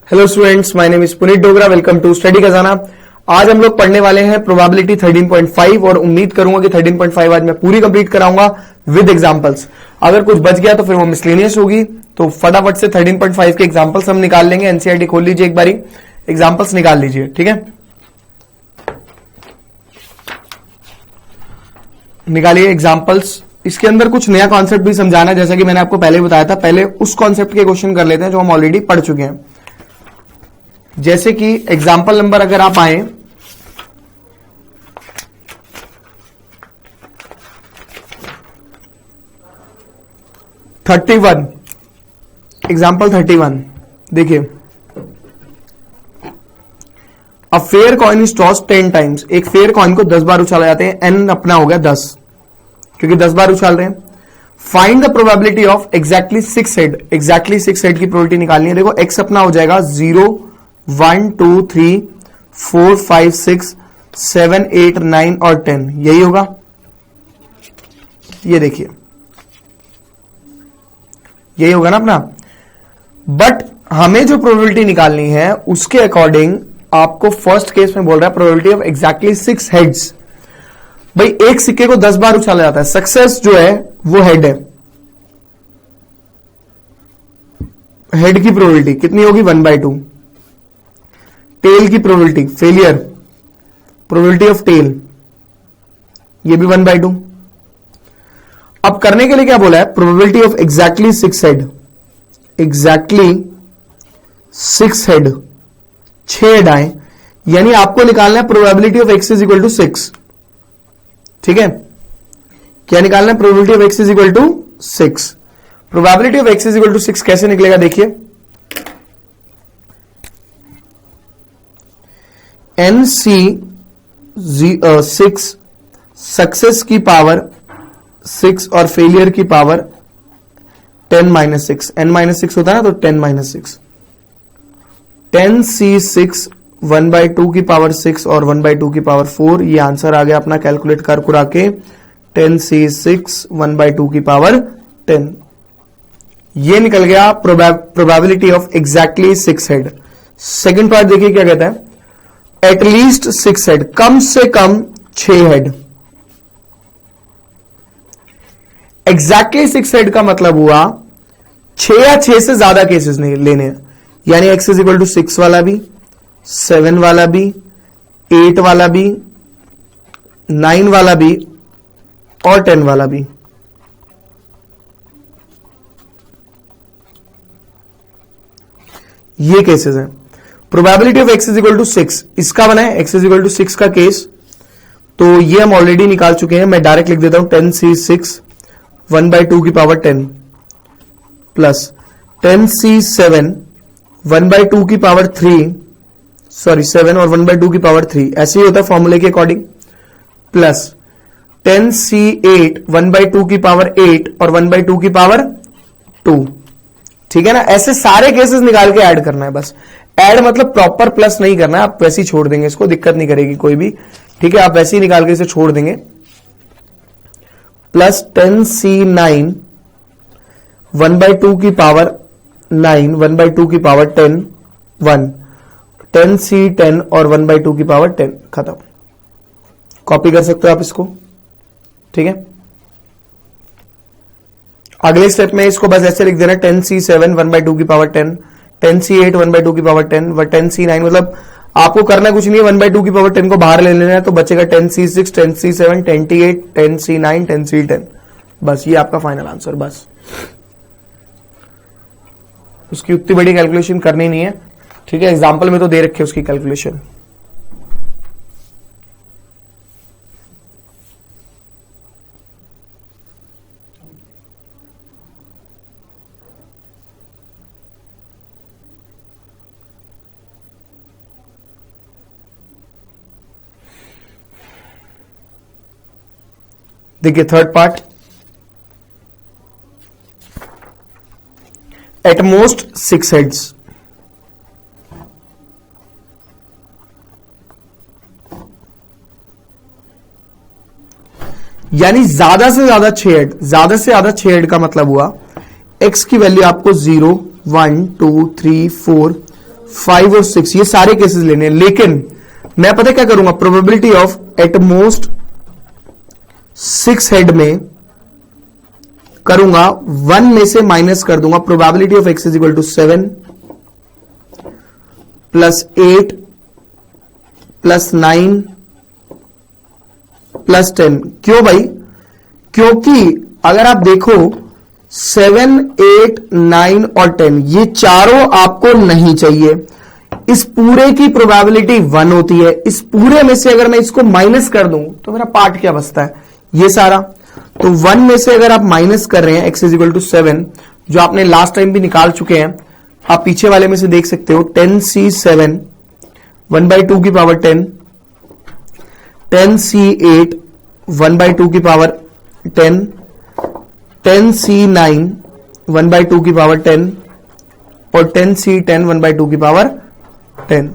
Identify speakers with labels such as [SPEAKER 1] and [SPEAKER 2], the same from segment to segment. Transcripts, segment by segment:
[SPEAKER 1] Hello students, my name is Puneet Dogra. Welcome to study Khazana. आज हम लोग पढ़ने वाले हैं प्रोबेबिलिटी 13.5 और उम्मीद करूंगा कि 13.5 आज मैं पूरी कंप्लीट कराऊंगा विद एग्जांपल्स। अगर कुछ बच गया तो फिर वो मिसलेनियस होगी। तो फटाफट से 13.5 के एग्जांपल्स हम निकाल लेंगे। एनसीईआरटी खोल लीजिए, एक बारी एग्जांपल्स निकाल लीजिए, ठीक है। निकालिए एग्जांपल्स। इसके अंदर कुछ नया कॉन्सेप्ट भी समझाना है, जैसा कि मैंने आपको पहले बताया था। पहले उस कॉन्सेप्ट के क्वेश्चन कर लेते हैं जो हम ऑलरेडी पढ़ चुके हैं। जैसे कि एग्जाम्पल नंबर अगर आप आए 31, एग्जाम्पल 31 देखिए। अ fair coin is toss 10 times. एक फेयर कॉइन को 10 बार उछाला जाते हैं। एन अपना हो गया 10, क्योंकि 10 बार उछाल रहे हैं। Find the probability of exactly 6 head. Exactly 6 head की प्रोबेबिलिटी निकालनी है। देखो एक्स अपना हो जाएगा 0 1 2 3 4 5 6 7 8 9 और 10, यही होगा। ये देखिए यही होगा ना अपना। बट हमें जो प्रोबेबिलिटी निकालनी है उसके अकॉर्डिंग आपको फर्स्ट केस में बोल रहा है प्रोबेबिलिटी ऑफ एग्जैक्टली 6 हेड्स। भाई एक सिक्के को 10 बार उछाला जाता है। सक्सेस जो है वो हेड है। हेड की प्रोबेबिलिटी कितनी होगी? 1/2। टेल की probability, failure probability of tail, ये भी 1/2। अब करने के लिए क्या बोला है? Probability of exactly 6 head. Exactly 6 head, 6 head आए, यानी आपको निकालना है probability of X is equal to 6। ठीक है, क्या निकालना है? Probability of X is equal to 6। Probability of X is equal to 6 कैसे निकलेगा? देखिए, NC 6, सक्सेस की पावर 6 और फेलियर की पावर 10 - 6। n-6 होता है ना, तो 10 - 6। 10C6 1/2 की पावर 6 और 1/2 की पावर 4। ये आंसर आ गया अपना। कैलकुलेट कर कुरा के 10C6 1/2 की पावर 10। ये निकल गया probability of exactly 6 head. Second part देखिए क्या कहता है। एटलीस्ट 6 हेड, कम से कम 6 हेड। एग्जैक्टली 6 हेड का मतलब हुआ 6 या 6 से ज्यादा केसेस नहीं लेने हैं। यानी एक्स इज इक्वल टू 6 वाला भी, 7 वाला भी, 8 वाला भी, 9 वाला भी और 10 वाला भी। ये केसेस हैं। Probability of X is equal to 6 इसका बना है। एक्स इज इक्वल टू 6 का केस तो ये हम ऑलरेडी निकाल चुके हैं। मैं डायरेक्ट लिख देता हूं 10C6 1/2 की पावर 10 प्लस 10C7 1/2 की पावर 3, सॉरी 7 और 1/2 की पावर 3, ऐसे ही होता है फॉर्मूले के अकॉर्डिंग, प्लस 10C8 1/2 की पावर 8 और 1/2 की पावर 2। ठीक है ना। ऐसे सारे केसेस निकाल के ऐड करना है। बस ऐड मतलब प्रॉपर प्लस नहीं करना है। आप वैसे ही छोड़ देंगे, इसको दिक्कत नहीं करेगी कोई भी। ठीक है, आप वैसे ही निकाल के इसे छोड़ देंगे। प्लस 10C9 1/2 की पावर 9, 1/2 की पावर 10 1, 10C10 और 1/2 की पावर 10, खत्म। कॉपी कर सकते हो आप इसको। ठीक है, अगले स्टेप में इसको बस ऐसे लिख देना 10C7 1/2 की पावर 10, 10C8 1/2 की पावर 10 व 10C9। मतलब आपको करना कुछ नहीं है, 1/2 की पावर 10 को बाहर ले लेना है, तो बचेगा 10C6 10C7 10C8 10C9 10C10। बस ये आपका फाइनल आंसर। बस उसकी उतनी बड़ी कैलकुलेशन करनी नहीं है। ठीक है, एग्जाम्पल में तो दे रखे उसकी कैलकुलेशन। देखिए third part. At most 6 heads. यानी ज्यादा से ज्यादा 6 हेड। ज्यादा से ज्यादा 6 हेड का मतलब हुआ एक्स की वैल्यू आपको 0 1 2 3 4 5 और 6, ये सारे केसेस लेने हैं, लेकिन मैं पता क्या करूंगा, प्रोबेबिलिटी ऑफ एटमोस्ट 6 हेड में करूंगा 1 में से माइनस कर दूंगा, probability of x is equal to 7 plus 8 plus 9 plus 10। क्यों भाई? क्योंकि अगर आप देखो 7, 8, 9 और 10 ये चारों आपको नहीं चाहिए। इस पूरे की प्रोबेबिलिटी 1 होती है, इस पूरे में से अगर मैं इसको माइनस कर दूं तो मेरा पार्ट क्या बचता है, ये सारा। तो 1 में से अगर आप माइनस कर रहे हैं x इज इक्वल टू 7, जो आपने लास्ट टाइम भी निकाल चुके हैं, आप पीछे वाले में से देख सकते हो 10c7 1/2 की पावर 10, 10c8 1/2 की पावर 10, 10c9 1/2 की पावर 10 और 10c10 1/2 की पावर 10।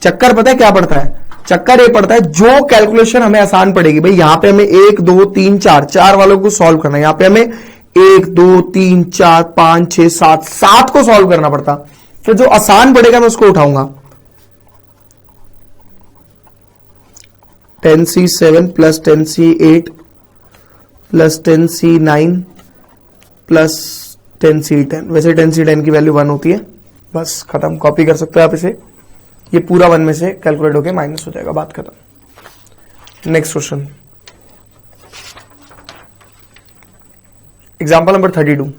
[SPEAKER 1] चक्कर पता है क्या पड़ता है? चक्कर ये पड़ता है जो कैलकुलेशन हमें आसान पड़ेगी, भाई यहां पे हमें 1 2 3 4 4 वालों को सॉल्व करना है, यहां पे हमें 1 2 3 4 5 6 7 7 को सॉल्व करना पड़ता, फिर जो आसान पड़ेगा मैं उसको उठाऊंगा। 10c7 plus 10c8 plus 10c9 plus 10c10। वैसे 10c10 की वैल्यू 1 होती है, बस खत्म। कॉपी कर सकते हो आप इसे, ये पूरा 1 में से कैलकुलेट होके माइनस हो जाएगा, बात खत्म। Next question, example number 32।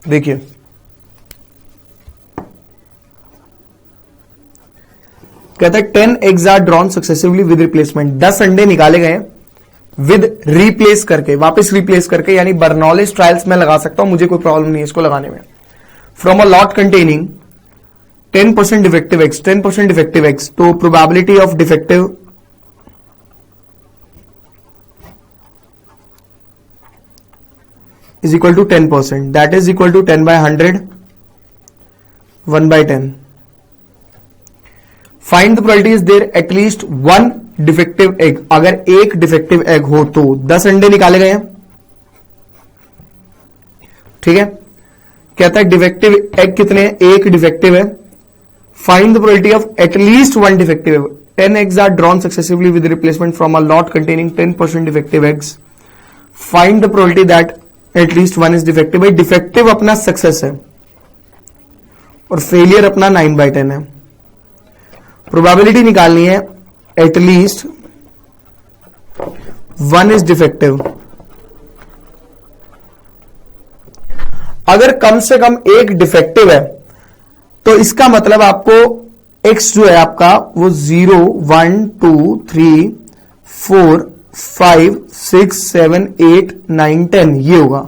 [SPEAKER 1] देखिए कहता है 10 eggs are drawn successively with replacement. 10 अंडे निकाले गए विद रिप्लेस करके, वापस रिप्लेस करके, यानी बर्नौलिस ट्रायल्स में लगा सकता हूं, मुझे कोई प्रॉब्लम नहीं है इसको लगाने में। From a lot containing 10% defective eggs, 10% defective eggs, तो probability of defective is equal to 10%, that is equal to 10/100 1/10. Find the probability is there at least one defective egg। अगर एक डिफेक्टिव एग हो तो 10 अंडे निकाले गए हैं, ठीक है। कहता है डिफेक्टिव एग कितने हैं? एक डिफेक्टिव है। Find the probability of at least one defective egg. 10 eggs are drawn successively with replacement from a lot containing 10% defective eggs. Find the probability that at least 1 is defective. भाई डिफेक्टिव अपना success है और failure अपना 9/10 है। Probability निकालनी है at least 1 is defective. अगर कम से कम एक डिफेक्टिव है तो इसका मतलब आपको x जो है आपका वो 0 1 2 3 4 5 6 7 8 9 10 ये होगा।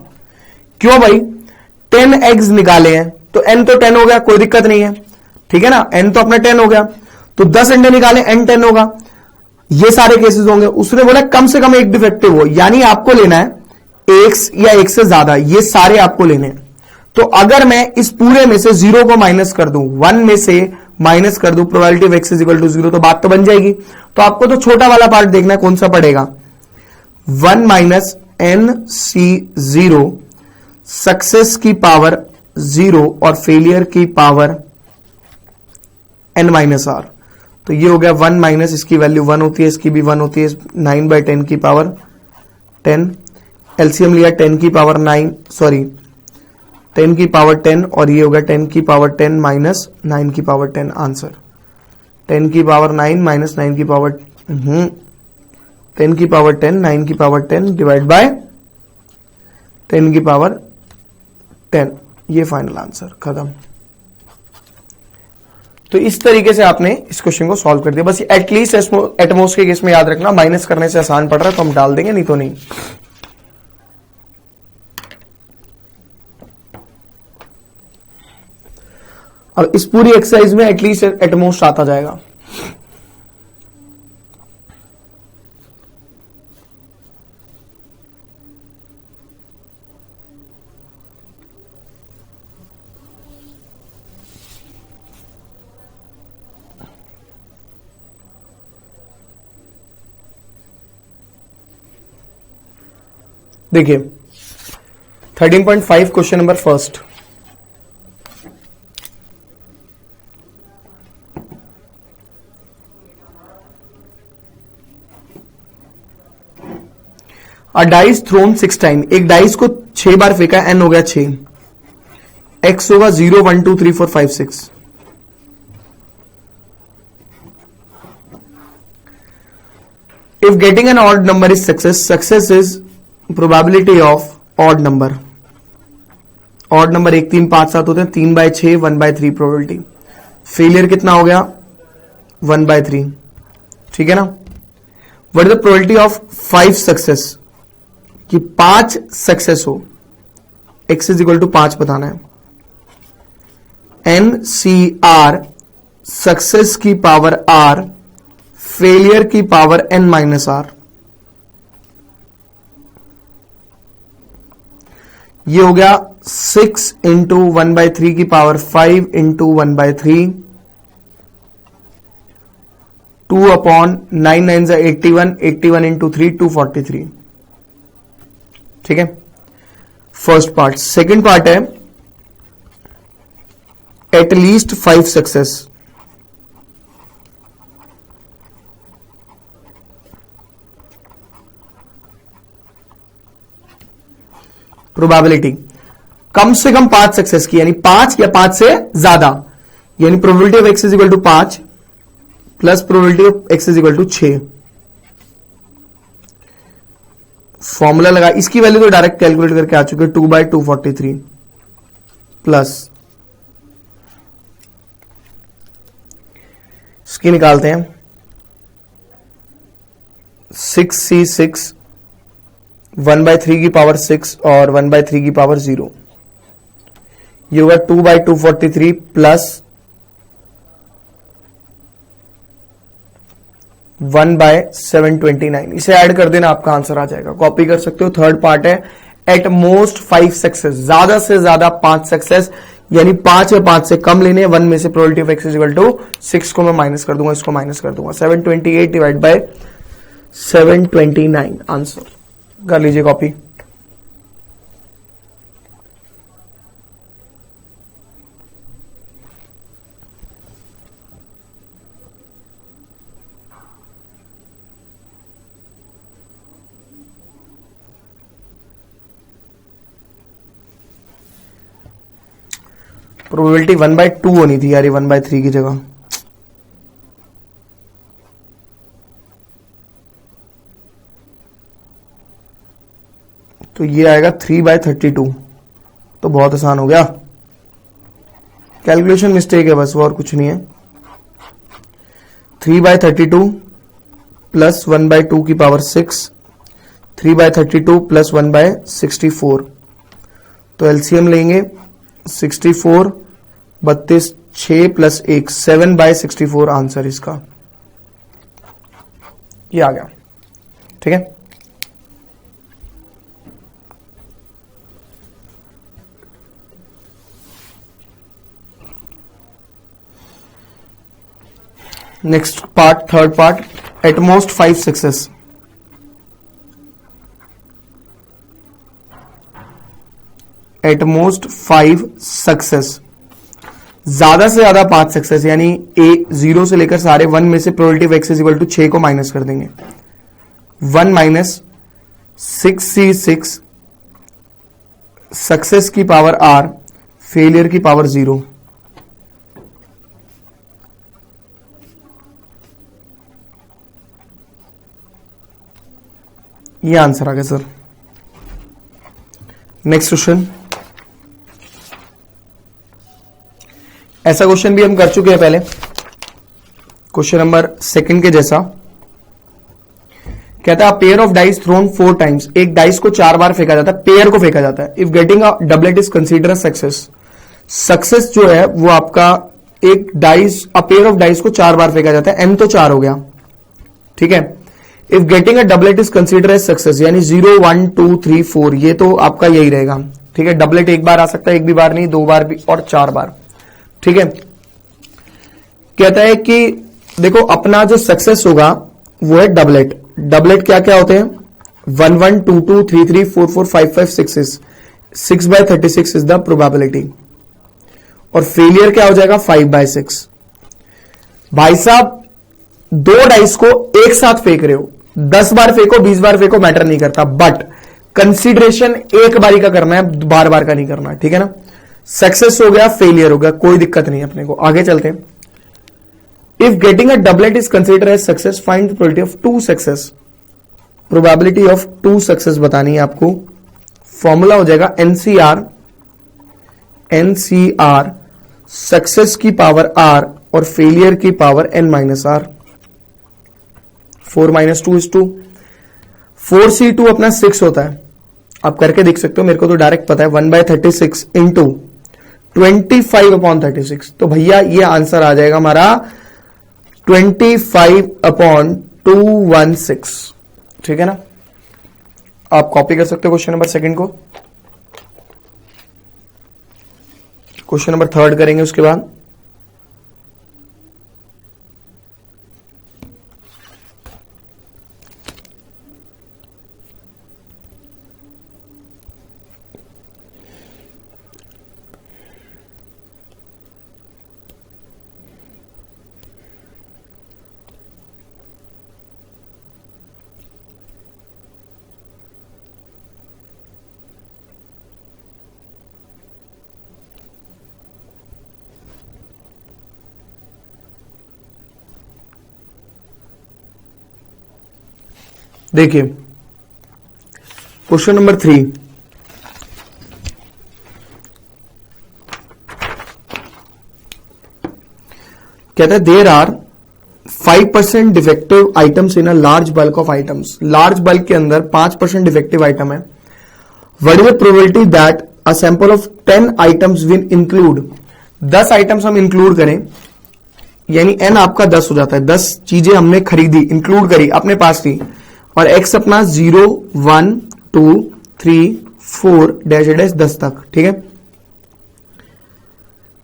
[SPEAKER 1] क्यों भाई? 10 एग्स निकाले हैं तो n तो 10 हो गया, कोई दिक्कत नहीं है, ठीक है ना। n तो अपना 10 हो गया, तो 10 अंडे निकाले n 10 होगा। ये सारे केसेस होंगे। उसने बोला कम से कम एक डिफेक्टिव हो, यानी आपको लेना है x या एक से ज्यादा, ये सारे आपको लेने हैं। तो अगर मैं इस पूरे में से 0 को माइनस कर दूं, 1 में से माइनस कर दूं, probability of x is equal to 0, तो बात तो बन जाएगी। तो आपको तो छोटा वाला पार्ट देखना है, कौन सा पड़ेगा? 1 माइनस NC0, सक्सेस की पावर 0 और फेलियर की पावर n माइनस r। तो ये हो गया 1 माइनस, इसकी वैल्यू 1 होती है, इसकी भी 1 होती है, 9/10 की पावर 10। एलसीएम लिया 10 की पावर 9, सॉरी 10 की पावर 10, और ये हो गया 10 की पावर 10 माइनस 9 की पावर 10। आंसर 10 की पावर 9 माइनस 9 की पावर 10 की पावर 10, 9 की पावर 10 डिवाइड बाय 10 की पावर 10। ये फाइनल आंसर, खत्म। तो इस तरीके से आपने इस क्वेश्चन को सॉल्व कर दिया। बस एटलीस्ट एटमोस्ट के केस में याद रखना, माइनस करने से आसान पड़ रहा है तो हम डाल देंगे, नहीं तो नहीं। और इस पूरी एक्सरसाइज में एटलीस्ट एटमोस्ट आता जाएगा। देखिए 13.5 question number first, a dice thrown 6 time, एक डाइस को 6 बार फेंका, एन हो गया 6, एक्स होगा 0 1 2 3 4 5 6। If getting an odd number is success, success is probability of odd number. Odd number 1 3 5 7 होते हैं, 3/6 1/3 प्रोबेबिलिटी। फेलियर कितना हो गया 1/3, ठीक है ना। What is the probability of 5 success, कि 5 सक्सेस हो, x इज इक्वल टू 5 बताना है। NCR सक्सेस की पावर R, फेलियर की पावर n-r। ये हो गया 6 इंटू 1/3 की पावर 5 इंटू 1/3, 2/9 9 81, 81 इंटू 3 243, ठीक है। First part. सेकेंड पार्ट है एट लीस्ट 5 सक्सेस। प्रोबेबिलिटी कम से कम 5 सक्सेस की, यानी 5 या 5 से ज्यादा, यानी probability of x is equal to 5 प्लस probability of x is equal to 6। Formula लगा, इसकी वैल्यू तो डायरेक्ट कैलकुलेट करके आ चुके, 2/243 प्लस इसकी निकालते हैं 6c6 1/3 की पावर 6 और 1/3 की पावर 0, ये होगा 2/243 प्लस 1/729। इसे ऐड कर देना, आपका आंसर आ जाएगा, कॉपी कर सकते हो। थर्ड पार्ट है एट मोस्ट 5 सक्सेस, ज्यादा से ज्यादा 5 सक्सेस, यानी 5 या 5 से कम लेने, 1 में से probability of x is equal to 6 को मैं माइनस कर दूंगा, इसको माइनस कर दूंगा, 728 डिवाइड बाय 729, आंसर कर लीजिए कॉपी। प्रोबेबिलिटी 1/2 होनी थी यार, ये 1/3 की जगह। तो ये आएगा 3/32, तो बहुत आसान हो गया। कैलकुलेशन मिस्टेक है बस, वो और कुछ नहीं है। 3/32 प्लस 1/2 की पावर 6, 3/32 प्लस 1/64, तो एलसीएम लेंगे 64, 32, 6 प्लस 1, 7/64 आंसर इसका, ये आ गया, ठीक है। Next part, third part, at most 5 success. At most 5 success, ज्यादा से ज्यादा 5 सक्सेस, यानी ए 0 से लेकर सारे 1 में से probability of x is equal to 6 को माइनस कर देंगे, 1 माइनस 6c6 सक्सेस की पावर r, फेलियर की पावर 0, ये आंसर आ गया सर। नेक्स्ट क्वेश्चन, ऐसा क्वेश्चन भी हम कर चुके हैं पहले, क्वेश्चन नंबर सेकंड के जैसा। कहता है pair of dice thrown 4 times, एक डाइस को 4 बार फेंका जाता है, पेयर को फेंका जाता है। If getting a doublet is consider success, success जो है वो आपका एक dice, a pair of dice को 4 बार फेंका जाता है, एन तो 4 हो गया, ठीक है। If getting a doublet is consider as success, यानी 0 1 2 3 4, ये तो आपका यही रहेगा, ठीक है। डबलेट एक बार आ सकता है, एक भी बार नहीं, 2 बार भी और 4 बार, ठीक है। कहता है कि देखो अपना जो सक्सेस होगा वो है डबलेट। डबलेट क्या क्या होते हैं, 112233445566 6/36 इज द प्रोबेबिलिटी और फेलियर क्या हो जाएगा 5/6। भाई साहब 2 डाइस को एक साथ फेंक रहे हो, 10 बार फेंको 20 बार फेंको मैटर नहीं करता, बट कंसीडरेशन एक बारी का करना है, बार बार का नहीं करना है, ठीक है ना। सक्सेस हो गया फेलियर हो गया, कोई दिक्कत नहीं अपने को। आगे चलते हैं। If getting a doublet is consider as success find the probability of 2 success. Probability of 2 success बतानी है आपको। फॉर्मूला हो जाएगा एनसीआर सक्सेस की पावर r और फेलियर की power n minus R. 4 - 2 is 2। 4c2 अपना 6 होता है, आप करके देख सकते हो, मेरे को तो डायरेक्ट पता है। 1/36 इंटू 25/36, तो भैया ये आंसर आ जाएगा हमारा 25/216, ठीक है ना। आप कॉपी कर सकते हो क्वेश्चन नंबर 2 को। क्वेश्चन नंबर 3 करेंगे उसके बाद। देखिए क्वेश्चन नंबर 3, कहता है there are 5% defective items in a large bulk of items. Large bulk के अंदर 5% डिफेक्टिव आइटम है। What is the probability that a sample of 10 items will include. 10 items हम इंक्लूड करें, यानी n आपका 10 हो जाता है। 10 चीजें हमने खरीदी, इंक्लूड करी, अपने पास थी, और x अपना 0 1 2 3 4 डैश डैश 10 तक, ठीक है।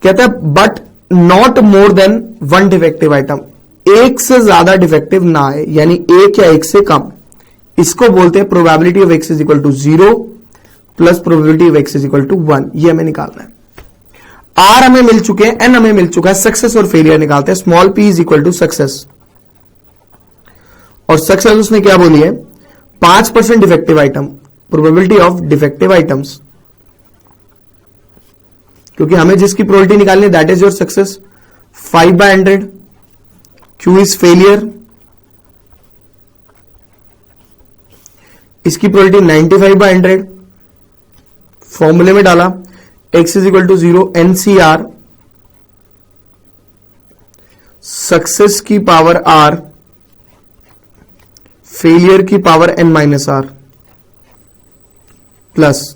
[SPEAKER 1] कहता है but not more than 1 defective item, एक से ज्यादा डिफेक्टिव ना आए, यानी एक या एक से कम। इसको बोलते हैं probability of x is equal to 0 plus probability of x is equal to 1। ये हमें निकालना है। r हमें मिल चुके हैं, n हमें मिल चुका है, सक्सेस और फेलियर निकालते हैं। Small p is equal to success, और सक्सेस उसने क्या बोली है 5% defective item, probability of defective items, क्योंकि हमें जिसकी प्रोबेबिलिटी निकालनी है that is your success. 5/100, q is failure, इसकी प्रोबेबिलिटी 95/100, फॉर्मूले में डाला x is equal to 0 NCR success की पावर r फेलियर की power n minus R plus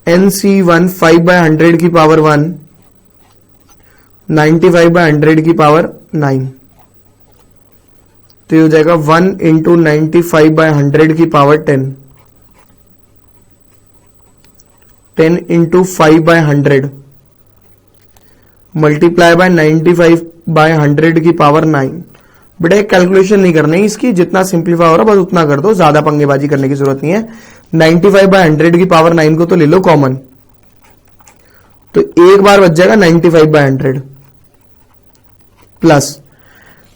[SPEAKER 1] NC1 5/100 की पावर 1 95/100 की पावर 9, तो ये हो जाएगा 1 इंटू 95/100 की पावर 10, 10 इंटू 5/100 मल्टीप्लाई बाय 95/100 की पावर 9। बेटा कैलकुलेशन नहीं करनी इसकी, जितना सिंप्लीफाई हो रहा बस उतना कर दो, ज्यादा पंगेबाजी करने की जरूरत नहीं है। 95/100 की पावर 9 को तो ले लो कॉमन, तो एक बार बच जाएगा 95/100 प्लस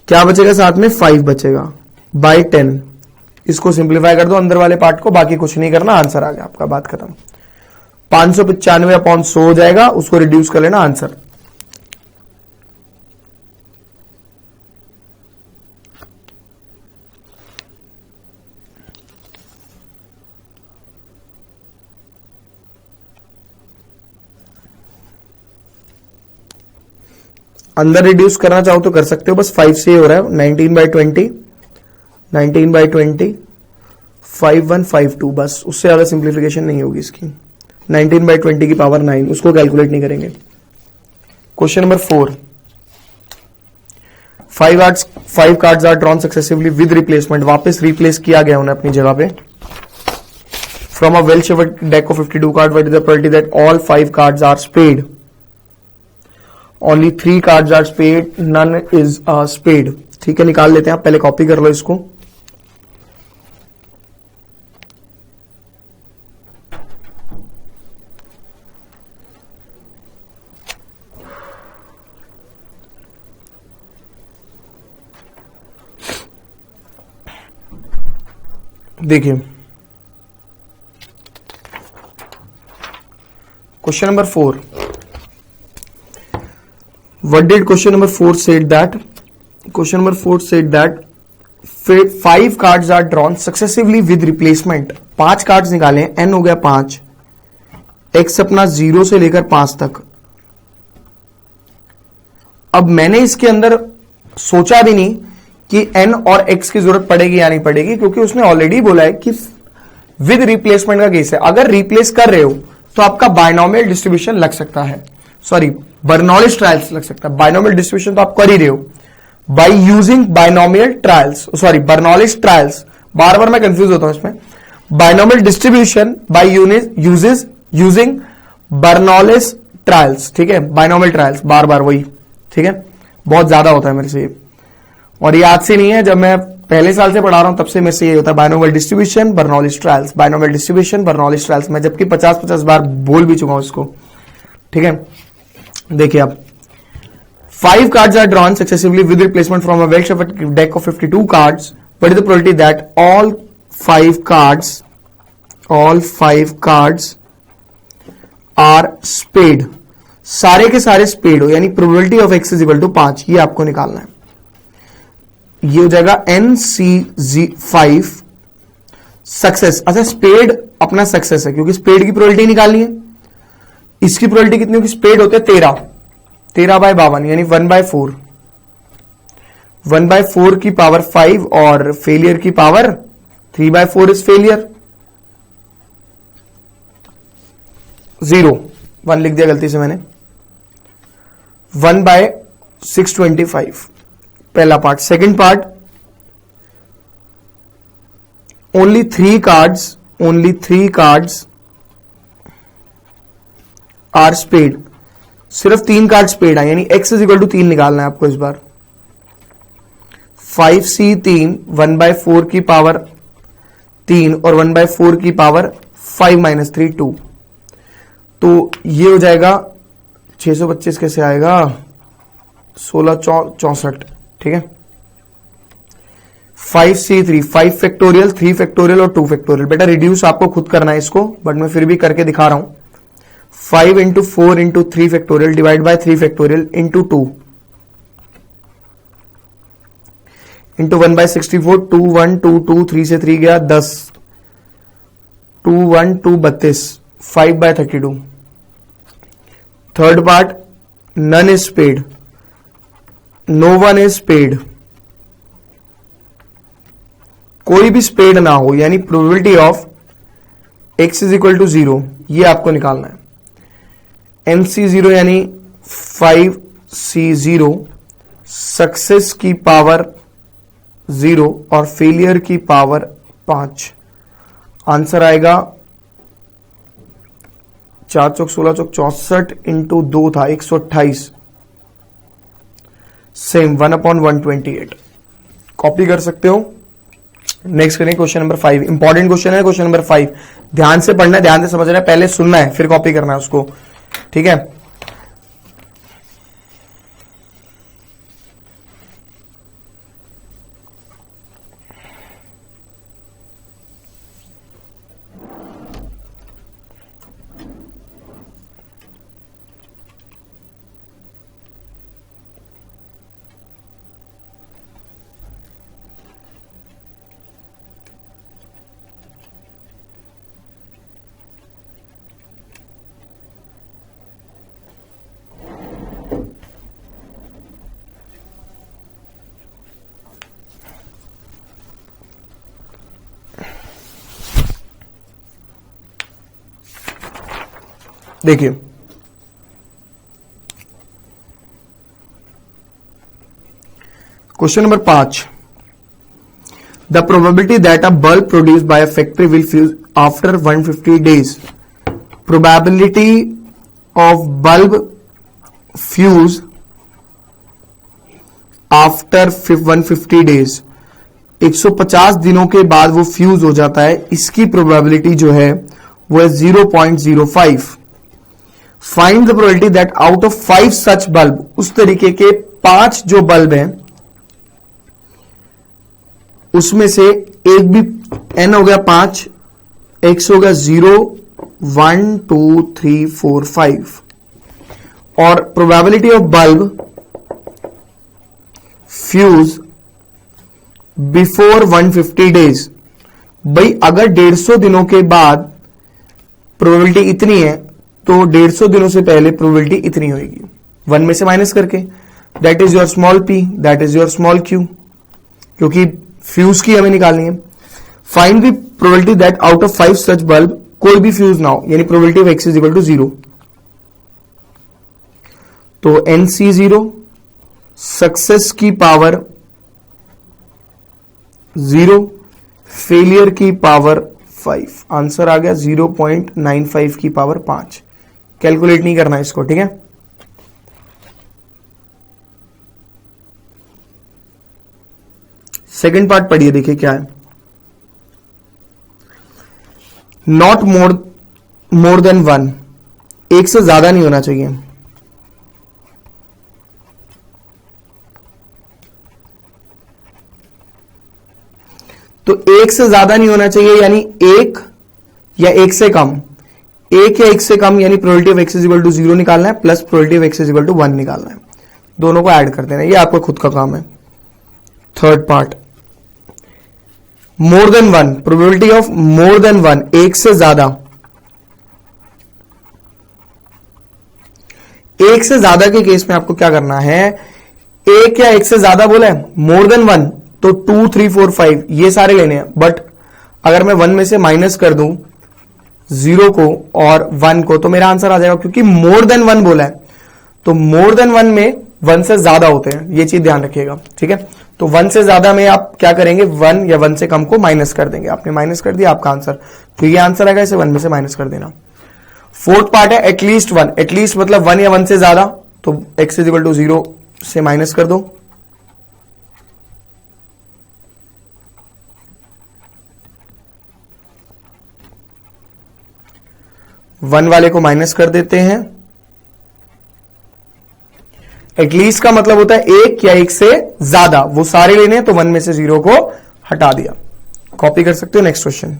[SPEAKER 1] क्या बचेगा साथ में 5 बचेगा बाय 10। इसको सिंप्लीफाई कर दो अंदर वाले पार्ट को, बाकी कुछ नहीं करना, आंसर आ गया आपका, बात खत्म। 595/100 हो जाएगा, उसको रिड्यूस कर लेना, आंसर। अंदर रिड्यूस करना चाहो तो कर सकते हो, बस 5 से हो रहा है। 19/20 5152, बस उससे ज्यादा सिंप्लीफिकेशन नहीं होगी इसकी। 19/20 की पावर 9, उसको कैलकुलेट नहीं करेंगे। Question number 4, 5 cards are drawn successively with replacement. वापस रिप्लेस किया गया उन्हें अपनी जगह पे। From a well shuffled deck of 52 card, what is the probability that all 5 cards are spade. Only 3 cards are spade, none is spade। ठीक है, निकाल लेते हैं आप, पहले कॉपी कर लो इसको। देखिए question number 4. What did question number 4 said that? Question number 4 said that 5 cards are drawn successively with replacement. 5 cards निकाले, n हो गया 5, x अपना 0 से लेकर 5 तक. अब मैंने इसके अंदर सोचा भी नहीं कि n और x की जरूरत पड़ेगी या नहीं पड़ेगी, क्योंकि उसने ऑलरेडी बोला है कि विद रिप्लेसमेंट का केस है. अगर रिप्लेस कर रहे हो तो आपका बायनोमियल डिस्ट्रीब्यूशन लग सकता है, सॉरी बर्नौलिस ट्रायल्स लग सकता है. बायनोमियल डिस्ट्रीब्यूशन तो आप कर ही रहे हो by using binomial trials, sorry Bernoulli's trials. बार बार मैं कंफ्यूज होता हूं इसमें. Binomial distribution by using Bernoulli's trials. ठीक है, बायनोमियल ट्रायल्स बार बार वही. ठीक है, बहुत ज्यादा होता है मेरे से ये, और ये आज से नहीं है, जब मैं पहले साल से पढ़ा रहा हूं तब से मेरे से ये होता है. Binomial distribution Bernoulli's trials, binomial distribution Bernoulli's trials. मैं जबकि 50-50 बार बोल भी चुका हूं इसको. ठीक है, देखिए अब 5 cards are drawn successively with replacement from a well-shuffled deck of 52 cards. What is the probability that all 5 cards are spade? सारे के सारे स्पेड हो, यानी probability of x is equal to 5. ये आपको निकालना है. ये हो जाएगा NC5 सक्सेस. अच्छा, स्पेड अपना सक्सेस है क्योंकि स्पेड की प्रोबेबिलिटी निकालनी है. इसकी प्रोबेबिलिटी कितनी होगी? स्पेड होते 13/52 यानी 1/4. 1/4 की पावर 5 और फेलियर की पावर 3/4 इज फेलियर. 1 लिख दिया गलती से मैंने. 1/625 पहला part. Second part, only 3 cards are spade. सिर्फ 3 कार्ड स्पेड है, यानी x इज इक्वल टू 3 निकालना है आपको इस बार. 5C3 1/4 की पावर 3 और 1/4 की पावर 5 - 3 2. तो ये हो जाएगा 625 कैसे आएगा? 1664. ठीक है, 5C3 5 फैक्टोरियल 3 फैक्टोरियल और 2 फैक्टोरियल. बेटा रिड्यूस आपको खुद करना है इसको, बट मैं फिर भी करके दिखा रहा हूं. 5 × 4 × 3 factorial divide by 3 factorial into 2 into 1/64. 2 1 2 2 3 से 3 गया 10. 2 1 2 32. 5/32. Third part, none is spade, no one is spade. कोई भी स्पेड ना हो, यानी probability of x is equal to 0. ये आपको निकालना है. MC0 यानी 5C0 सक्सेस की पावर 0 और फेलियर की पावर 5. आंसर आएगा 4 चौक 16 चौक 64 इंटू 2 था 128. सेम 1/128. कॉपी कर सकते हो. नेक्स्ट करें क्वेश्चन नंबर 5. इंपॉर्टेंट क्वेश्चन है क्वेश्चन नंबर 5. ध्यान से पढ़ना है, ध्यान से समझना है, पहले सुनना है फिर कॉपी करना है उसको. ठीक है, देखिए question number 5. The probability that a bulb produced by a factory will fuse after 150 days. Probability of bulb fuse after 150 days. 150 दिनों के बाद वो फ्यूज हो जाता है. इसकी प्रोबेबिलिटी जो है वो है 0.05. Find the probability that out of 5 such bulb, उस तरीके के 5 जो बल्ब हैं उसमें से एक भी n हो गया 5, x हो गया 0, 1 2 3 4 5 और probability of bulb fuse before 150 days. भाई अगर 150 दिनों के बाद प्रोबेबिलिटी इतनी है तो 150 दिनों से पहले प्रोबेबिलिटी इतनी होगी, 1 में से माइनस करके। That is your small p, that is your small q, क्योंकि फ्यूज की हमें निकालनी है। Find the probability that out of 5 such bulb कोई भी फ्यूज ना हो, यानी probability of x is equal to 0। तो NC0, सक्सेस की पावर 0, फेलियर की पावर 5। आंसर आ गया 0.95 की पावर 5। कैलकुलेट नहीं करना इसको, ठीक है। सेकंड पार्ट पढ़िए, देखिए क्या है। नॉट मोर देन 1, एक से ज्यादा नहीं होना चाहिए। तो एक से ज्यादा नहीं होना चाहिए यानी एक या एक से कम, एक या एक से कम यानी probability of x is equal to 0 निकालना है plus probability of x is equal to 1 निकालना है। दोनों को ऐड कर देना है, ये आपका खुद का काम है। Third part, more than 1, probability of more than 1, एक से ज्यादा। एक से ज्यादा के केस में आपको क्या करना है, एक या एक से ज्यादा बोला है, मोर देन 1 तो 2 3 4 5 ये सारे लेने हैं। बट अगर मैं 1 में से माइनस कर दूं 0 को और 1 को तो मेरा आंसर आ जाएगा, क्योंकि मोर देन 1 बोला है। तो मोर देन 1 में 1 से ज्यादा होते हैं, ये चीज ध्यान रखिएगा, ठीक है। तो 1 से ज्यादा में आप क्या करेंगे, 1 या 1 से कम को माइनस कर देंगे। आपने माइनस कर दिया, आपका आंसर, तो ये आंसर आएगा, इसे 1 में से माइनस कर देना। फोर्थ पार्ट है एटलीस्ट 1, एटलीस्ट मतलब 1 या 1 से ज्यादा, तो x इज इक्वल टू 0 से माइनस कर दो। वन वाले को माइनस कर देते हैं। एटलीस्ट का मतलब होता है एक या एक से ज्यादा, वो सारे लेने हैं, तो 1 में से 0 को हटा दिया। कॉपी कर सकते हो। नेक्स्ट क्वेश्चन,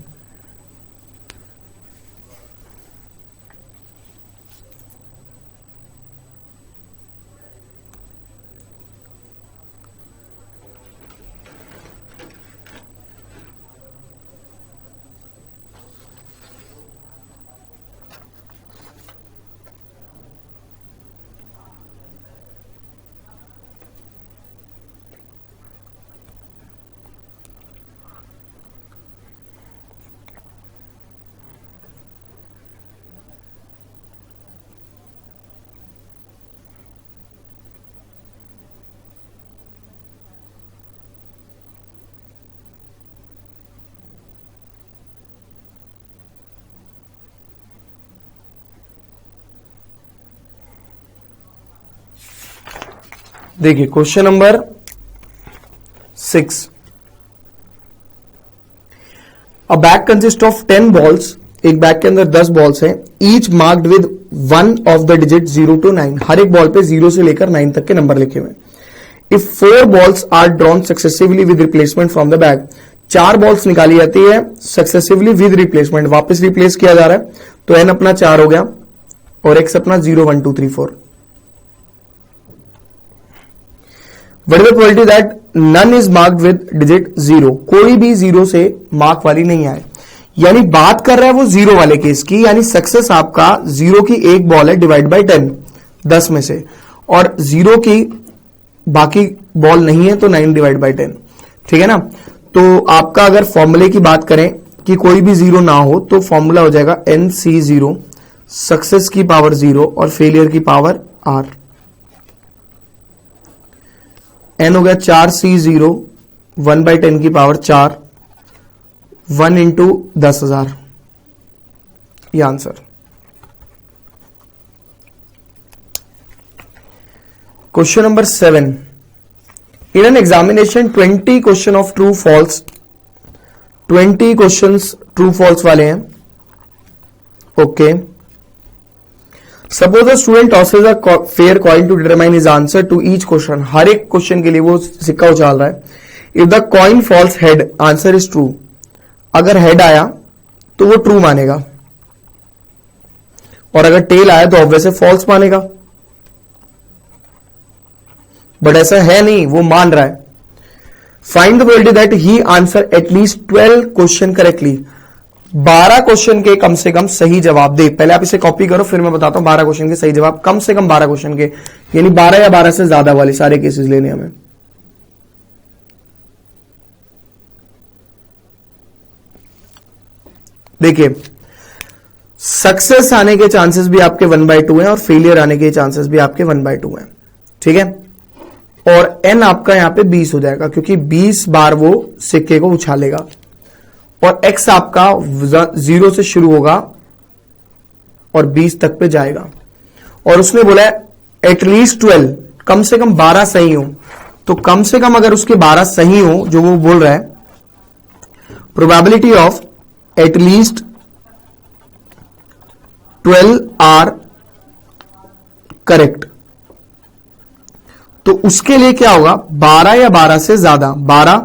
[SPEAKER 1] देखिए question number 6। A bag consist of 10 balls, एक बैग के अंदर 10 बॉल्स हैं, each marked with 1 of the digit 0 to 9, हर एक बॉल पे 0 से लेकर 9 तक के नंबर लिखे हुए। If 4 balls are drawn successively with replacement from the bag, 4 balls निकाली जाती है सक्सेसिवली विद रिप्लेसमेंट, वापस रिप्लेस किया जा रहा है, तो n अपना 4 हो गया और x अपना 0 1 2 3 4। What is the probability that none is marked with digit 0, कोई भी 0 से मार्क वाली नहीं आए। यानी बात कर रहा है वो 0 वाले केस की, यानी सक्सेस आपका 0 की एक बॉल है डिवाइड बाय 10, 10 में से, और 0 की बाकी बॉल नहीं है तो 9 डिवाइड बाय 10, ठीक है ना। तो आपका अगर फॉर्मूले की बात करें कि कोई भी 0 ना हो तो फॉर्मूला हो जाएगा NC0, सक्सेस की पावर 0 और फेलियर की पावर R। n हो गया 4C0, 1/10 की पावर 4, 1 इंटू 10,000, ये answer. Question number 7। In an examination 20 question of true false, 20 questions true false वाले हैं। Okay, suppose a student tosses a fair coin to determine his answer to each question, हर एक question के लिए वो सिक्का उछाल रहा है। If the coin falls head answer is true, अगर हेड आया तो वो ट्रू मानेगा, और अगर टेल आया तो ऑब्वियसली फॉल्स मानेगा। बट ऐसा है नहीं, वो मान रहा है। Find the probability that he answer at least 12 question correctly. 12 question के कम से कम सही जवाब दे। पहले आप इसे कॉपी करो, फिर मैं बताता हूं 12 क्वेश्चन के सही जवाब। कम से कम 12 क्वेश्चन के, यानी 12 या 12 से ज्यादा वाले सारे केसेस लेने हमें। देखिए, सक्सेस आने के चांसेस भी आपके 1/2 हैं और फेलियर आने के चांसेस भी आपके 1/2 हैं। ठीक है, और n आपका यहां पे 20 हो जाएगा, क्योंकि 20 बार वो सिक्के को उछालेगा, और x आपका 0 से शुरू होगा और 20 तक पे जाएगा। और उसने बोला एटलीस्ट 12, कम से कम 12 सही हो। तो कम से कम अगर उसके 12 सही हो, जो वो बोल रहा है, probability of at least 12 are correct, तो उसके लिए क्या होगा, 12 या 12 से ज्यादा, 12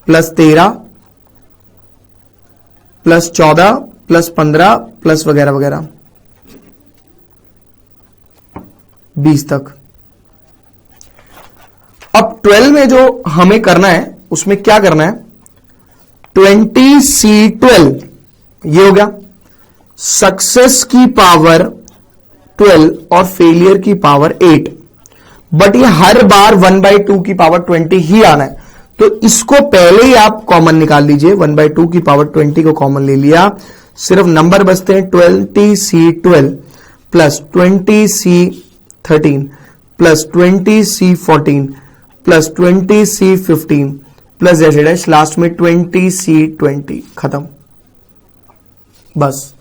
[SPEAKER 1] प्लस 13 प्लस 14 प्लस 15 प्लस वगैरह वगैरह 20 तक। अब 12 में जो हमें करना है, उसमें क्या करना है, 20C12 ये हो गया, सक्सेस की पावर 12 और फेलियर की पावर 8। बट ये हर बार 1/2 की पावर 20 ही आना है, तो इसको पहले ही आप कॉमन निकाल लीजिए। 1/2 की पावर 20 को कॉमन ले लिया, सिर्फ नंबर बचते हैं 20C12 plus 20C13 plus 20C14 plus 20C15 plus जैसे डैश लास्ट में 20C20, खत्म। बस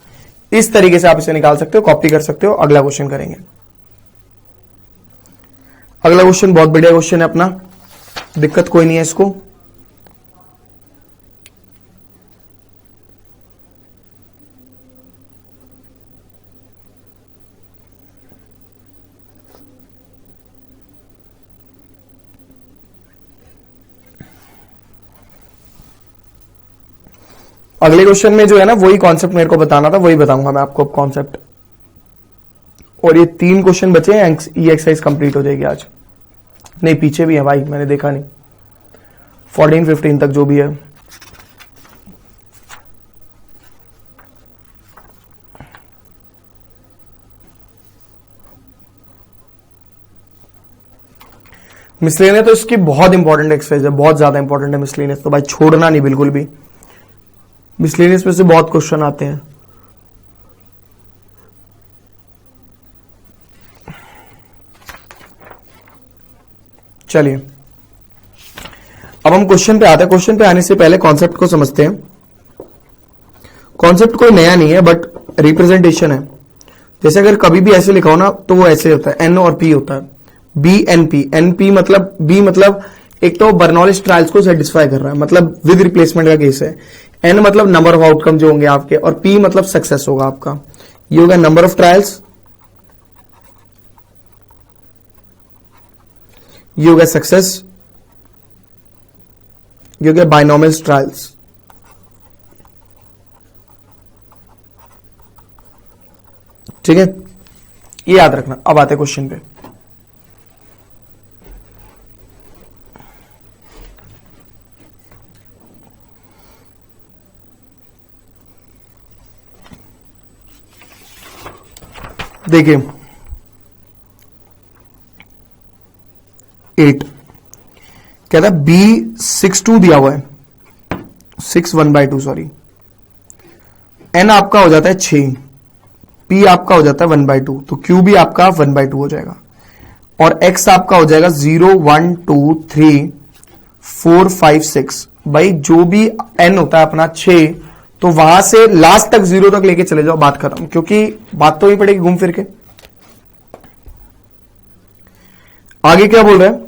[SPEAKER 1] इस तरीके से आप इसे निकाल सकते हो, कॉपी कर सकते हो। अगला क्वेश्चन करेंगे। अगला क्वेश्चन बहुत बढ़िया क्वेश्चन है अपना, दिक्कत कोई नहीं है इसको। अगले क्वेश्चन में जो है ना, वही कॉन्सेप्ट मेरे को बताना था, वही बताऊंगा मैं आपको कॉन्सेप्ट। और ये 3 क्वेश्चन बचे हैं, ये एक्सरसाइज कंप्लीट हो जाएगी आज। नहीं, पीछे भी है भाई, मैंने देखा नहीं, 14-15 तक जो भी है। मिसलेनियस तो इसकी बहुत इंपॉर्टेंट एक्सरसाइज है, बहुत ज्यादा इंपॉर्टेंट है मिसलेनियस तो भाई, छोड़ना नहीं बिल्कुल भी। मिसलेनियस में से बहुत क्वेश्चन आते हैं। चलिए अब हम क्वेश्चन पे आते हैं। क्वेश्चन पे आने से पहले कॉन्सेप्ट को समझते हैं। कॉन्सेप्ट कोई नया नहीं है, बट रिप्रेजेंटेशन है। जैसे अगर कभी भी ऐसे लिखा हो ना, तो वो ऐसे होता है, एन और पी होता है, B N P. N P मतलब, बी मतलब एक तो बर्नौलिस ट्रायल्स को सेटिस्फाई कर रहा है, मतलब विद रिप्लेसमेंट का केस है। एन मतलब नंबर ऑफ आउटकम जो होंगे आपके, और पी मतलब सक्सेस होगा आपका। ये होगा नंबर ऑफ ट्रायल्स, ये हो गया सक्सेस, ये हो गया बाइनोमियल ट्रायल्स। ठीक है, ये याद रखना। अब आते क्वेश्चन पे। देखिए 8 कहता है B62 दिया हुआ है, 6 1/2 सॉरी। N आपका हो जाता है 6, P आपका हो जाता है 1/2, तो Q भी आपका 1/2 हो जाएगा। और X आपका हो जाएगा 0 1 2 3 4 5 6। भाई जो भी N होता है अपना 6, तो वहां से लास्ट तक 0 तक लेके चले जाओ, बात खत्म। क्योंकि बात तो ही पड़ेगी घूम फिर के। आगे क्या बोल रहा है,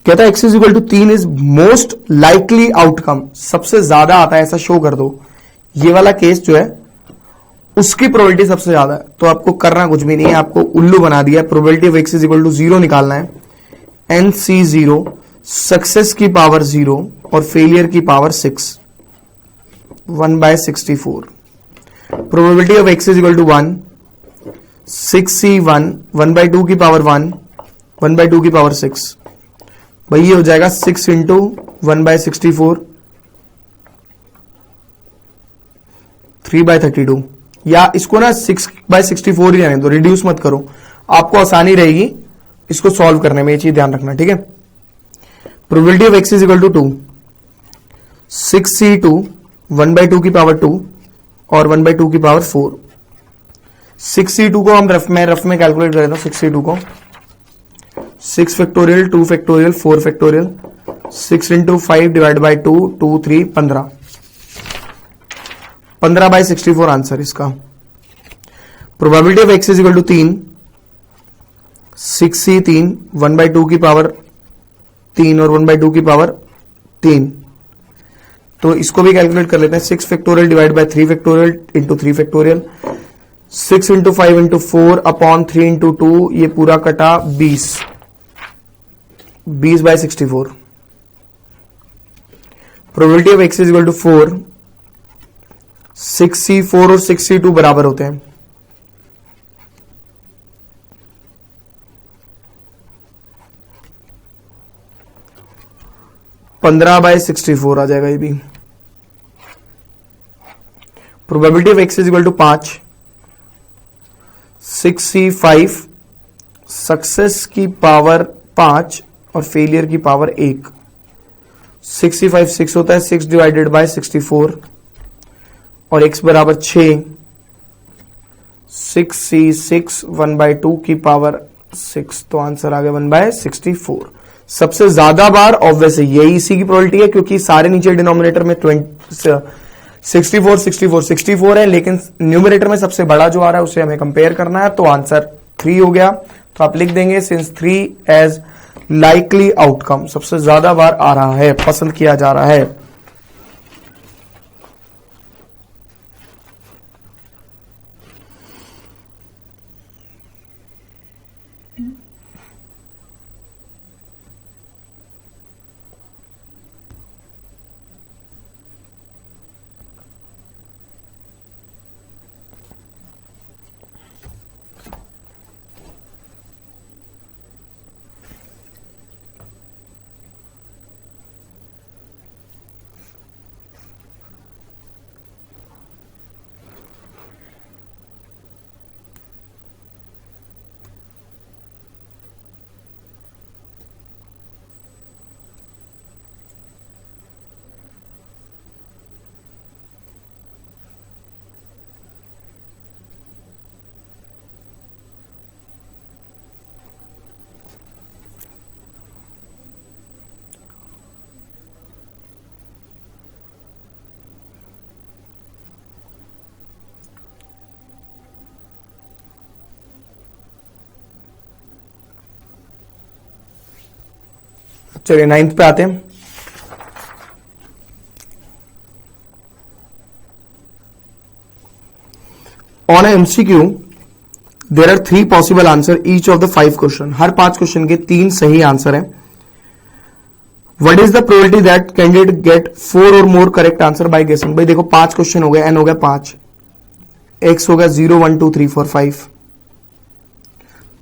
[SPEAKER 1] कहता है x = 3 is most likely outcome. सबसे ज्यादा आता है ऐसा शो कर दो। ये वाला केस जो है उसकी प्रोबेबिलिटी सबसे ज्यादा है, तो आपको करना कुछ भी नहीं है, आपको उल्लू बना दिया। प्रोबेबिलिटी ऑफ x = 0 निकालना है। NC0 सक्सेस की पावर 0 और फेलियर की power 6, 1/64. Probability of x is equal to 1, 6c1, 1/2 की पावर 1, 1/2 की पावर 6. भाई ये हो जाएगा 6 इंटू 1/64, 3/32. या इसको ना 6/64 ही रहने दो, रिड्यूस मत करो, आपको आसानी रहेगी इसको सॉल्व करने में, ये चीज ध्यान रखना, ठीक है. Probability of x is equal to 2, 6c2, 1/2 की पावर 2 और 1/2 की पावर 4. 6c2 को हम रफ में कैलकुलेट कर देता हूं. 6c2 को 6 factorial, 2 factorial, 4 factorial, 6 into 5 divide by 2, 2 3 15, 15/64 answer इसका. Probability of x is equal to 3, 6c3, 1/2 की पावर 3 और 1/2 की पावर 3. तो इसको भी कैलकुलेट कर लेते हैं. 6 factorial divide by 3 factorial into 3 factorial, 6 into 5 into 4 upon 3 into 2, ये पूरा कटा 20/64. Probability of x is equal to 4, 6c4 और 6c2 बराबर होते हैं. (15/64) आ जाएगा ये भी. Probability of x is equal to 5, 6c5, success की पावर 5 और फेलियर की पावर 1. 6c5 6 होता है, 6 डिवाइडेड बाय 64 और x बराबर 6, 6c6, 1/2 की पावर 6. तो आंसर आ गया 1/64. सबसे ज्यादा बार ऑब्वियस यही इसी की प्रोबेबिलिटी है, क्योंकि सारे नीचे डिनोमिनेटर में 64 है, लेकिन न्यूमरेटर में सबसे बड़ा जो आ रहा है उसे हमें कंपेयर करना है. तो आंसर 3 हो गया. तो आप लिख देंगे सिंस 3 एज लाइकली आउटकम, सबसे ज्यादा बार आ रहा है, पसंद किया जा रहा है. चलिए 9th पे आते हैं. On MCQ there are 3 possible answer each of the 5 question. हर 5 क्वेश्चन के 3 सही आंसर हैं. What is the probability that candidate get 4 or more correct answer by गेसिंग. भाई देखो 5 क्वेश्चन हो गए, एन हो गया 5, एक्स हो गया 0 1 2 3 4 5.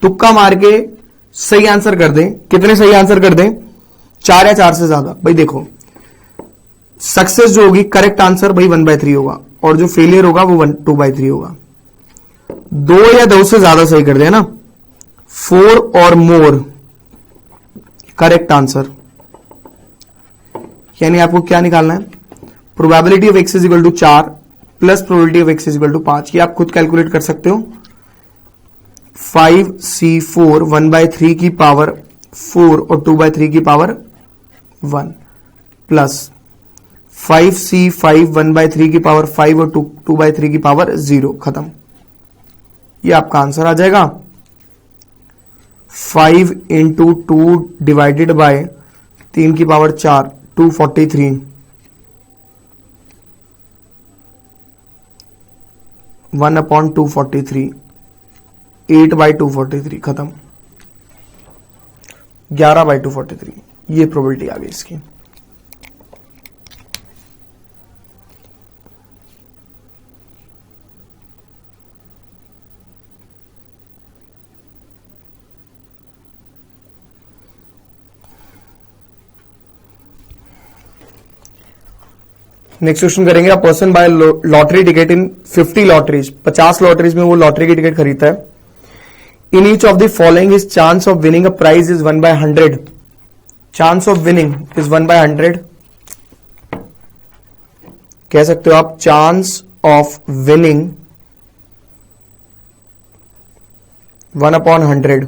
[SPEAKER 1] तुक्का मार के सही आंसर कर दें. कितने सही आंसर कर दें? 4 या 4 से ज्यादा. भाई देखो सक्सेस जो होगी करेक्ट आंसर भाई 1/3 होगा, और जो फेलियर होगा वो 2/3 होगा. 2 या 2 से ज्यादा सही कर दे ना, 4 और मोर करेक्ट आंसर. यानी आपको क्या निकालना है? Probability of x is equal to 4 plus probability of x is equal to 5. ये आप खुद कैलकुलेट कर सकते हो. 5c4 1/3 की पावर 4 और 2/3 की पावर 1 प्लस 5c5 1/3 की पावर 5 और 2/3 की पावर 0. खत्म. ये आपका आंसर आ जाएगा. 5 इंटू 2 डिवाइडेड बाय 3 की पावर 4, 243, 1/243, 8/243. खत्म. 11/243. ये प्रोबेबिलिटी आ गई इसकी। नेक्स्ट क्वेश्चन करेंगे। A person buy lottery ticket in 50 lotteries, 50 lotteries में वो लॉटरी की टिकट खरीदता है। In each of the following his chance of winning a prize is 1/100। Chance of winning is 1/100। कह सकते हो आप चांस ऑफ विनिंग 1/100।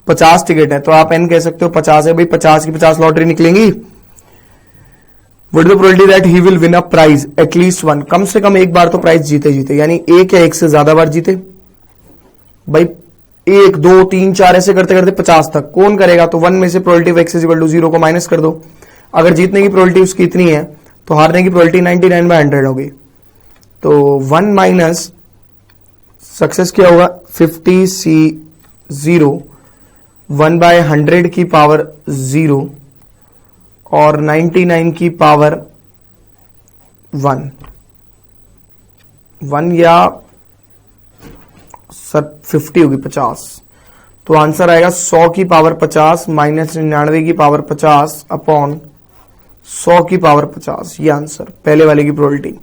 [SPEAKER 1] 50 टिकट है तो आप एन कह सकते हो 50 है भाई, 50 की 50 लॉटरी निकलेंगी। What is the probability that he will win a prize at least one? कम से कम एक बार तो प्राइज जीते, यानी एक या एक से ज्यादा बार जीते। भाई 1 2 3 4 ऐसे करते करते 50 तक कौन करेगा? तो 1 में से probability of x equal to 0 को माइनस कर दो। अगर जीतने की प्रोबेबिलिटी उसकी इतनी है तो हारने की प्रोबेबिलिटी 99/100 होगी। तो 1 माइनस सक्सेस क्या होगा 50C0 1/100 की पावर 0 और 99 की पावर 1 या सर 50 होगी 50। तो आंसर आएगा 100 की पावर 50 माइनस 99 की पावर 50 अपॉन 100 की पावर 50। ये आंसर पहले वाले की प्रोबेबिलिटी।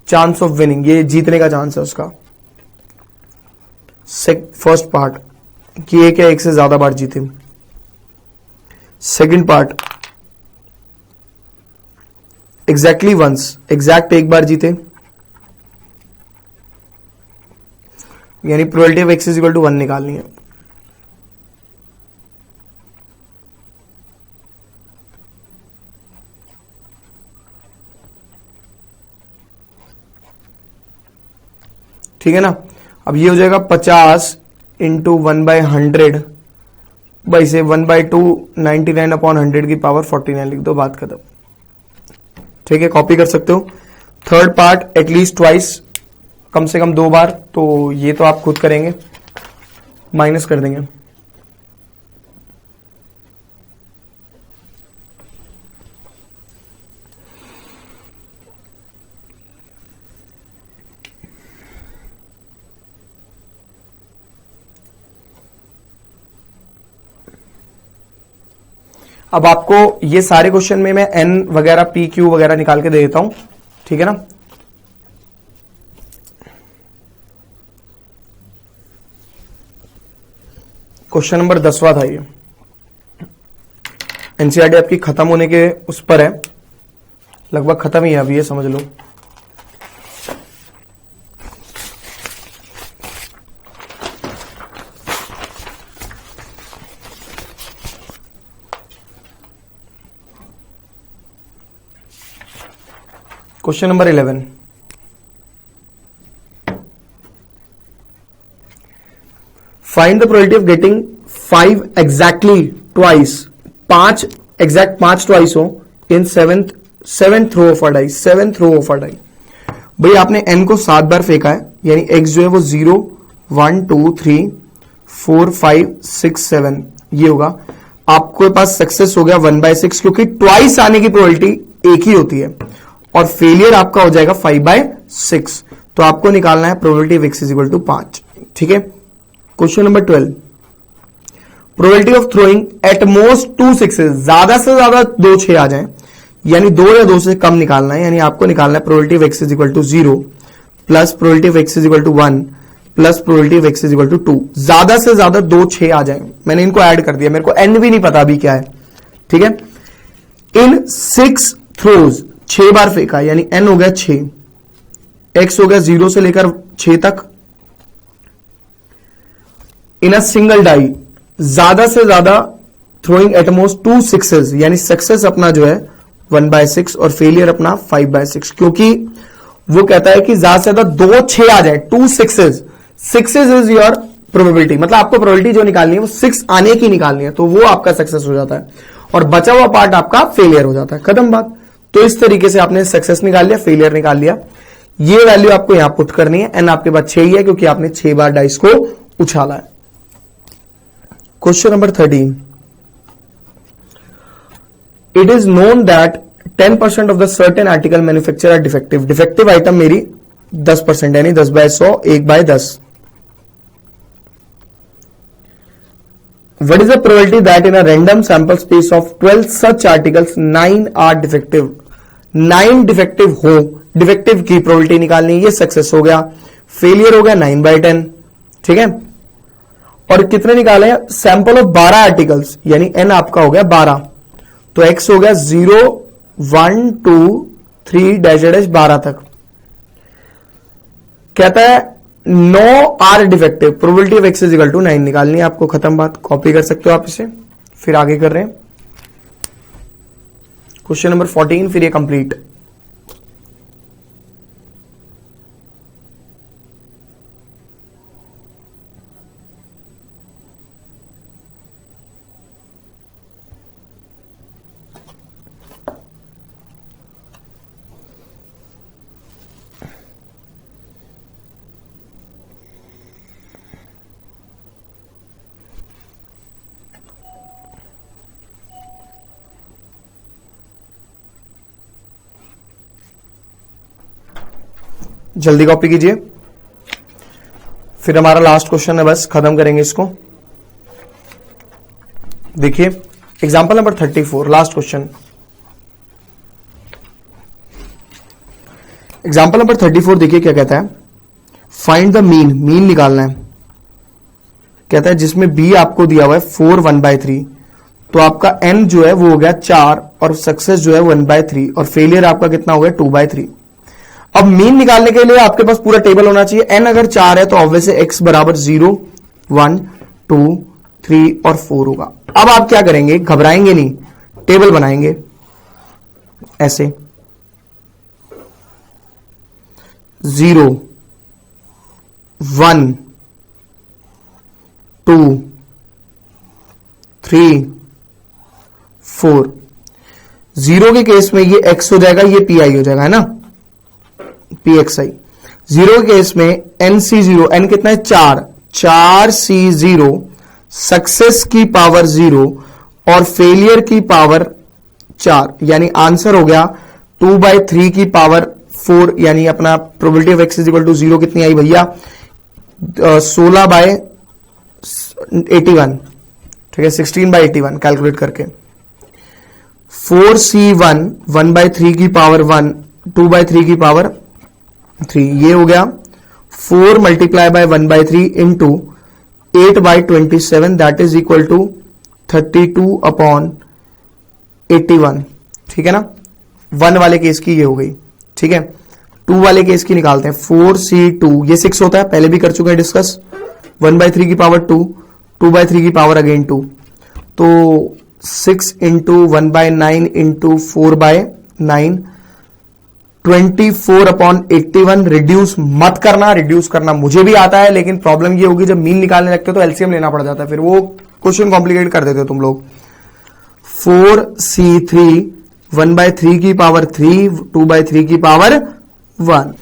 [SPEAKER 1] चांस ऑफ विनिंग ये जीतने का चांस है उसका। फर्स्ट पार्ट कि एक या एक से ज्यादा बार जीते। Second part exactly once, exact एक बार जीते, यानी probability of x is equal to 1 निकालनी है। ठीक है ना। अब ये हो जाएगा 50 इंटू 1/100 बाई से 1/2 99/100 की पावर 49 लिख दो, बात खत्म। ठीक है, कॉपी कर सकते हो। थर्ड पार्ट एटलीस्ट ट्वाइस, कम से कम 2 बार, तो ये तो आप खुद करेंगे, माइनस कर देंगे। अब आपको ये सारे क्वेश्चन में मैं एन वगैरह पी क्यू वगैरह निकाल के दे देता हूं, ठीक है ना। क्वेश्चन नंबर 10वां था ये। एनसीईआरटी आपकी खत्म होने के उस पर है, लगभग खत्म ही है अभी, ये समझ लो। Question number 11, find the probability of getting 5 exactly twice, 5 exact 5 twice हो in seventh roll of a die, 7th roll of a die. भाई आपने n को 7 बार फेंका है, यानी x जो है वो 0 1 2 3 4 5 6 7 ये होगा। आपके पास सक्सेस हो गया 1/6, क्योंकि ट्वाइस आने की प्रोबेबिलिटी एक ही होती है, और फेलियर आपका हो जाएगा 5/6। तो आपको निकालना है probability of x is equal to 5। ठीक है। Question number 12, probability of throwing at most 2 6, ज्यादा से ज्यादा 2 6 आ जाएं, यानी 2 या 2 से कम निकालना है। यानी आपको निकालना है probability of x is equal to 0 plus probability of x is equal to 1 plus probability of x is equal to 2। ज्यादा से ज्यादा 2 6 आ जाए, मैंने इनको ऐड कर दिया, मेरे को n भी नहीं पता अभी क्या है। ठीक है। इन 6 थ्रोज 6 बार फेंका, यानी n हो गया 6, x हो गया 0 से लेकर 6 तक। इन अ सिंगल डाई, ज्यादा से ज्यादा थ्रोइंग एट मोस्ट 2 6, यानी सक्सेस अपना जो है 1/6 और फेलियर अपना 5/6, क्योंकि वो कहता है कि ज्यादा से ज्यादा 2 6 आ जाए, 2 6 इज योर प्रोबेबिलिटी, मतलब आपको प्रोबेबिलिटी जो निकालनी है वो 6 आने की निकालनी है, तो वो आपका सक्सेस हो जाता है, और बचा हुआ पार्ट आपका फेलियर हो जाता है। खत्म बात। तो इस तरीके से आपने सक्सेस निकाल लिया, फेलियर निकाल लिया। ये वैल्यू आपको यहां पुट करनी है। एन आपके पास 6 ही है, क्योंकि आपने 6 बार डाइस को उछाला है। Question number 13, it is known that 10% of the certain article manufacture are defective. Defective item मेरी 10% यानी 10/100, 1/10। What is the probability that in a random sample space of 12 such articles 9 are defective? 9 defective हो, defective की probability निकालनी, ये success हो गया, failure हो गया 9/10। ठीक है, और कितने निकाले हैं? सैंपल ऑफ 12 आर्टिकल्स यानी n आपका हो गया 12, तो x हो गया 0 1 2 3 डैश डैश 12 तक। कहता है 9 are defective, probability of x is equal to 9 निकालनी है आपको। खत्म बात, कॉपी कर सकते हो आप इसे। फिर आगे कर रहे हैं क्वेश्चन नंबर 14, फिर ये कंप्लीट। जल्दी कॉपी कीजिए, फिर हमारा लास्ट क्वेश्चन है, बस खत्म करेंगे इसको। देखिए example number 34, last question. Example number 34 देखिए क्या कहता है, फाइंड द मीन, मीन निकालना है। कहता है जिसमें b आपको दिया हुआ है 4 1/3, तो आपका n जो है वो हो गया 4 और सक्सेस जो है 1/3 और फेलियर आपका कितना हो गया 2/3। अब मीन निकालने के लिए आपके पास पूरा टेबल होना चाहिए। n अगर 4 है तो ऑब्वियसली x बराबर 0 1 2 3 और 4 होगा। अब आप क्या करेंगे, घबराएंगे नहीं, टेबल बनाएंगे ऐसे 0 1 2 3 4। 0 के केस में ये x हो जाएगा, ये pi हो जाएगा, है ना, pxi। 0 के केस में nc0, n कितना है 4c0, सक्सेस की पावर 0 और फेलियर की पावर 4, यानी आंसर हो गया 2/3 की पावर 4, यानी अपना probability of x is equal to 0 कितनी आई भैया 16/81। ठीक है, 16/81 कैलकुलेट करके। 4c1 1/3 की पावर 1 2/3 की पावर 3, ये हो गया 4 multiply by 1/3 into 8/27, that is equal to 32/81। ठीक है ना, 1 वाले केस की ये हो गई। ठीक है, 2 वाले केस की निकालते हैं। 4c2 ये 6 होता है, पहले भी कर चुके हैं डिस्कस। 1/3 की पावर 2, 2/3 की पावर अगेन 2, तो 6 इंटू 1/9 इंटू 4/9, 24/81। रिड्यूस मत करना, रिड्यूस करना मुझे भी आता है, लेकिन प्रॉब्लम ये होगी जब मीन निकालने लगते हो तो एलसीएम लेना पड़ जाता है, फिर वो क्वेश्चन कॉम्प्लिकेट कर देते हो तुम लोग। 4c3 1/3 की पावर 3 2/3 की पावर 1,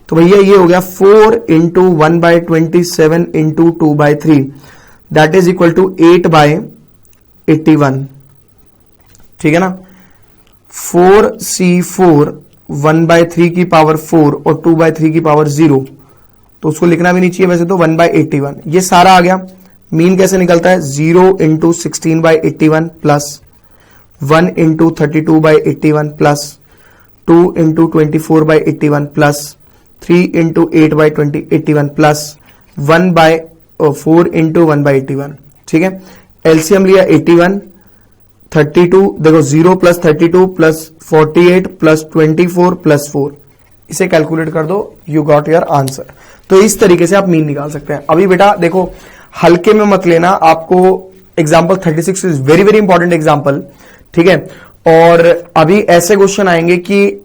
[SPEAKER 1] तो भैया ये हो गया 4 into 1/27 into 2/3, that is equal to 8/81। ठीक है ना, 4c4 1/3 की पावर 4 और 2/3 की पावर 0, तो उसको लिखना भी नहीं चाहिए वैसे तो, 1/81। ये सारा आ गया। मीन कैसे निकलता है, 0 into 16/81 plus 1 into 32/81 plus 2 into 24/81 plus 3 into 8/81 plus 1/4 into 1/81। ठीक है, एलसीएम लिया 81 32, देखो 0 प्लस 32 प्लस 48 प्लस 24 प्लस 4, इसे कैलकुलेट कर दो, यू गॉट योर आंसर। तो इस तरीके से आप मीन निकाल सकते हैं। अभी बेटा देखो हल्के में मत लेना, आपको example 36 is very very important example. ठीक है, और अभी ऐसे क्वेश्चन आएंगे कि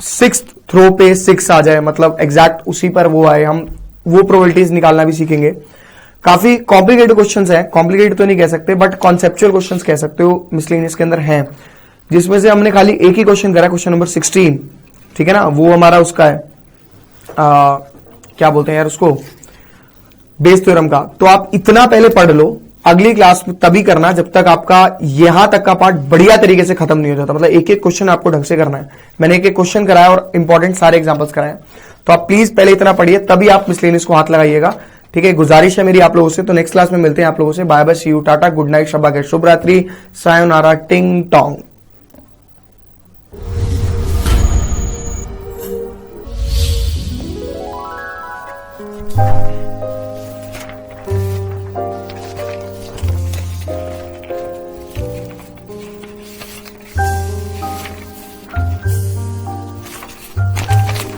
[SPEAKER 1] 6th थ्रो पे 6 आ जाए, मतलब एग्जैक्ट उसी पर वो आए, हम वो प्रोबेबिलिटीज निकालना भी सीखेंगे। काफी कॉम्प्लिकेटेड क्वेश्चंस हैं, कॉम्प्लिकेटेड तो नहीं कह सकते बट कॉन्सेप्चुअल क्वेश्चंस कह सकते हो, मिसलेनियस के अंदर हैं, जिसमें से हमने खाली एक ही क्वेश्चन करा, क्वेश्चन नंबर 16। ठीक है ना, वो हमारा उसका है क्या बोलते हैं यार उसको, बेस थ्योरम का। तो आप इतना पहले पढ़ लो, अगली क्लास में तभी करना जब तक आपका यहां तक का पार्ट बढ़िया तरीके से खत्म नहीं हो जाता, मतलब एक एक क्वेश्चन आपको ढंग से करना है। मैंने एक एक क्वेश्चन कराया और इंपॉर्टेंट सारे एग्जांपल्स कराए, तो आप प्लीज पहले इतना पढ़िए तभी आप मिसलेनियस को हाथ लगाइएगा, ठीक है। गुजारिश है मेरी आप लोगों से। तो नेक्स्ट क्लास में मिलते हैं आप लोगों से। Bye bye, see you, tata, good night, शब्बा खैर, शुभ रात्रि, सायोनारा, टिंग टोंग।